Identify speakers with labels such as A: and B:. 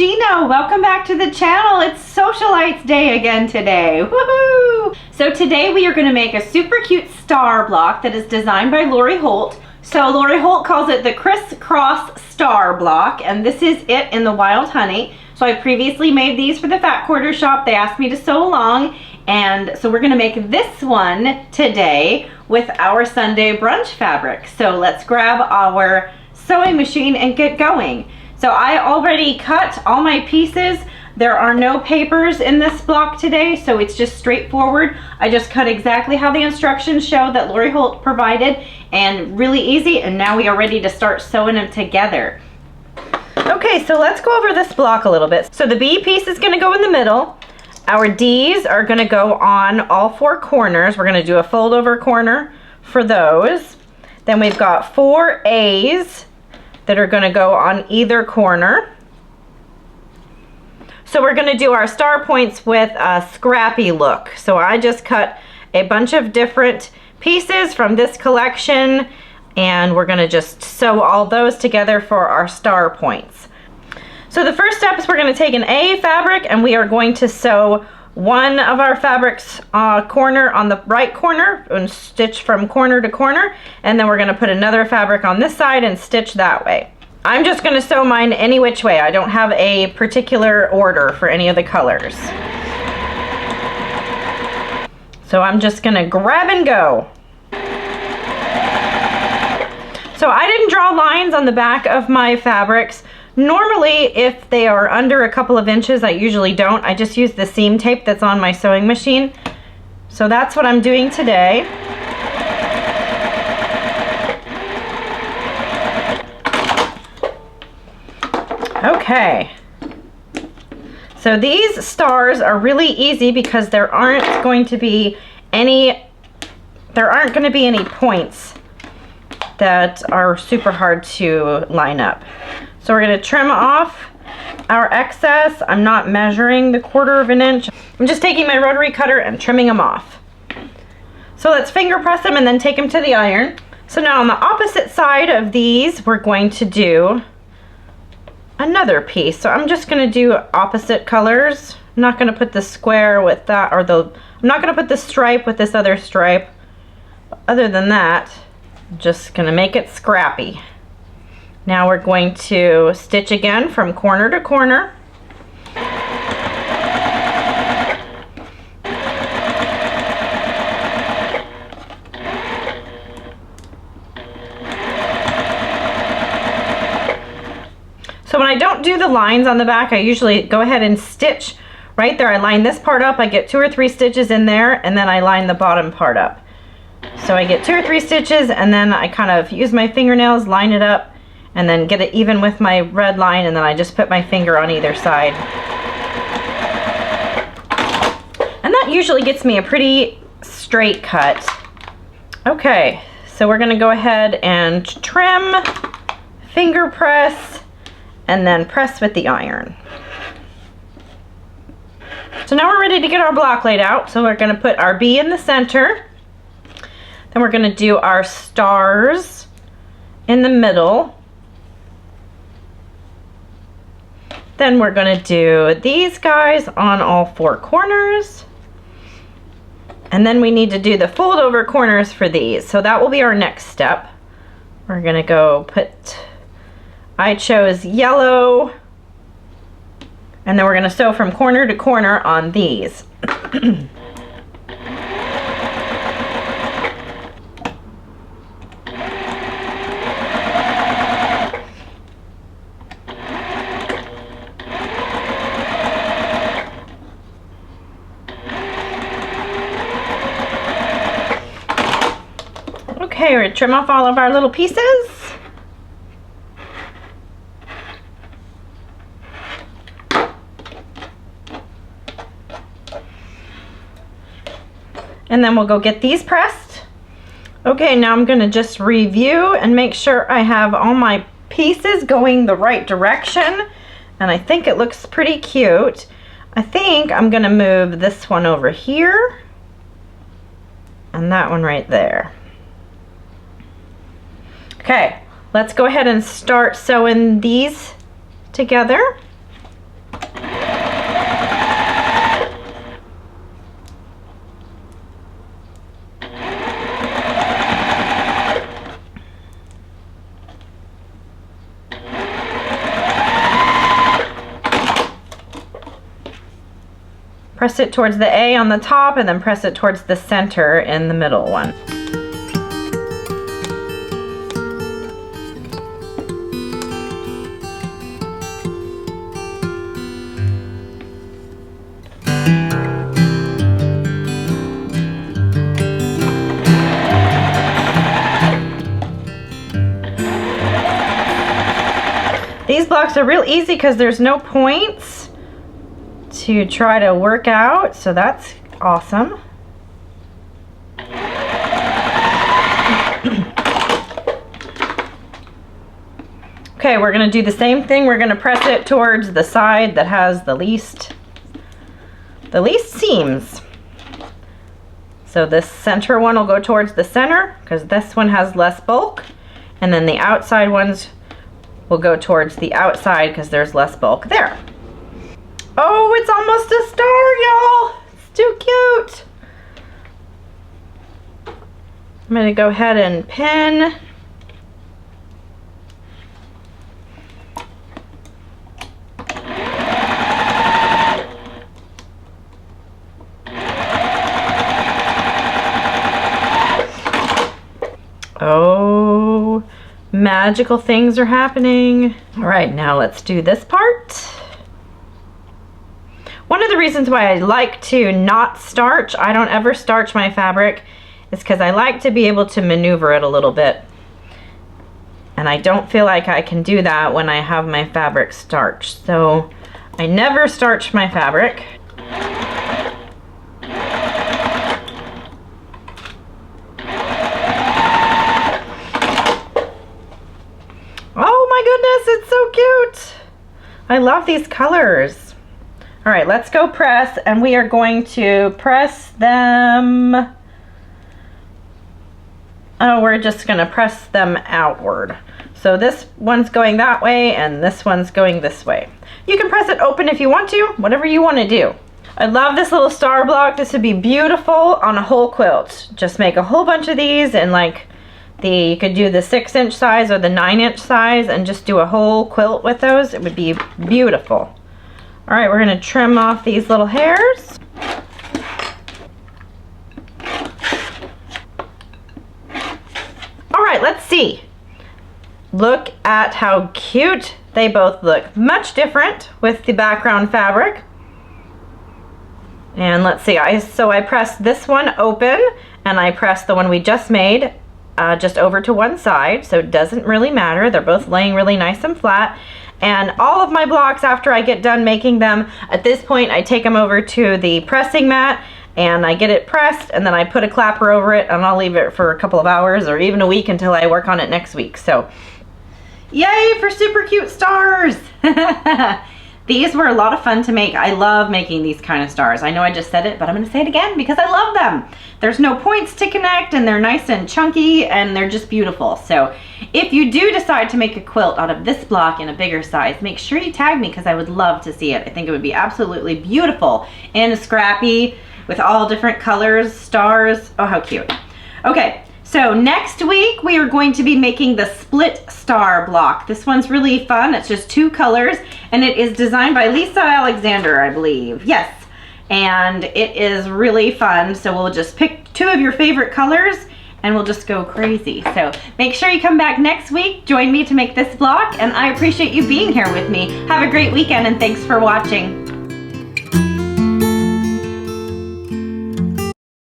A: Gina. Welcome back to the channel. It's Sewcialites Day again today. Woohoo! So today we are going to make a super cute star block that is designed by Lori Holt. So Lori Holt calls it the Criss-Cross Star Block, and this is it in the Wild Honey. So I previously made these for the Fat Quarter Shop. They asked me to sew along, and so we're going to make this one today with our Sunday Brunch fabric. So let's grab our sewing machine and get going. So I already cut all my pieces. There are no papers in this block today, so it's just straightforward. I just cut exactly how the instructions show that Lori Holt provided, and really easy, and now we are ready to start sewing them together. Okay, so let's go over this block a little bit. So the B piece is gonna go in the middle. Our D's are gonna go on all four corners. We're gonna do a fold over corner for those. Then we've got 4 A's that are going to go on either corner. So we're going to do our star points with a scrappy look. So I just cut a bunch of different pieces from this collection, and we're going to just sew all those together for our star points. So the first step is we're going to take an A fabric, and we are going to sew one of our fabrics corner on the right corner and stitch from corner to corner, and then we're going to put another fabric on this side and stitch that way. I'm just going to sew mine any which way. I don't have a particular order for any of the colors. So I'm just going to grab and go. So I didn't draw lines on the back of my fabrics. Normally, if they are under a couple of inches, I usually don't. I just use the seam tape that's on my sewing machine. So that's what I'm doing today. Okay. So these stars are really easy because there aren't going to be any points that are super hard to line up. So we're going to trim off our excess. I'm not measuring the 1/4 of an inch. I'm just taking my rotary cutter and trimming them off. So let's finger press them and then take them to the iron. So now on the opposite side of these, we're going to do another piece. So I'm just going to do opposite colors. I'm not going to put the square with that, or I'm not going to put the stripe with this other stripe. Other than that, I'm just going to make it scrappy. Now we're going to stitch again from corner to corner. So when I don't do the lines on the back, I usually go ahead and stitch right there. I line this part up, I get 2 or 3 stitches in there, and then I line the bottom part up. So I get 2 or 3 stitches, and then I kind of use my fingernails, line it up, and then get it even with my red line, and then I just put my finger on either side. And that usually gets me a pretty straight cut. Okay, so we're gonna go ahead and trim, finger press, and then press with the iron. So now we're ready to get our block laid out. So we're gonna put our B in the center. Then we're gonna do our stars in the middle. Then we're going to do these guys on all 4 corners. And then we need to do the fold over corners for these. So that will be our next step. We're going to go I chose yellow. And then we're going to sew from corner to corner on these. Okay, we're going to trim off all of our little pieces. And then we'll go get these pressed. Okay, now I'm going to just review and make sure I have all my pieces going the right direction. And I think it looks pretty cute. I think I'm going to move this one over here and that one right there. Okay, let's go ahead and start sewing these together. press it towards the A on the top and then press it towards the center in the middle one. These blocks are real easy because there's no points to try to work out, so that's awesome. Okay, we're gonna do the same thing. We're gonna press it towards the side that has the least seams. So this center one will go towards the center because this one has less bulk, and then the outside ones will go towards the outside because there's less bulk there. Oh, it's almost a star, y'all. It's too cute. I'm gonna go ahead and pin. Oh, magical things are happening. All right, now let's do this part. One of the reasons why I like to not starch, I don't ever starch my fabric, is because I like to be able to maneuver it a little bit. And I don't feel like I can do that when I have my fabric starched. So I never starch my fabric. Oh my goodness, it's so cute. I love these colors. All right, let's go press, and we are going to press them. Oh, we're just gonna press them outward. So this one's going that way and this one's going this way. You can press it open if you want to, whatever you want to do. I love this little star block. This would be beautiful on a whole quilt. Just make a whole bunch of these, and like you could do the 6-inch size or the 9-inch size and just do a whole quilt with those. It would be beautiful. All right, we're gonna trim off these little hairs. All right, let's see. Look at how cute they both look. Much different with the background fabric. And let's see, so I pressed this one open, and I pressed the one we just made just over to one side, so it doesn't really matter. They're both laying really nice and flat. And all of my blocks, after I get done making them, at this point I take them over to the pressing mat and I get it pressed, and then I put a clapper over it, and I'll leave it for a couple of hours or even a week until I work on it next week. So yay for super cute stars. These were a lot of fun to make. I love making these kind of stars. I know I just said it, but I'm gonna say it again because I love them. There's no points to connect, and they're nice and chunky, and they're just beautiful. So if you do decide to make a quilt out of this block in a bigger size, make sure you tag me because I would love to see it. I think it would be absolutely beautiful and scrappy with all different colors, stars. Oh, how cute. Okay. So next week we are going to be making the split star block. This one's really fun. It's just 2 colors, and it is designed by Lisa Alexander, I believe. Yes, and it is really fun. So we'll just pick 2 of your favorite colors and we'll just go crazy. So make sure you come back next week. Join me to make this block, and I appreciate you being here with me. Have a great weekend, and thanks for watching.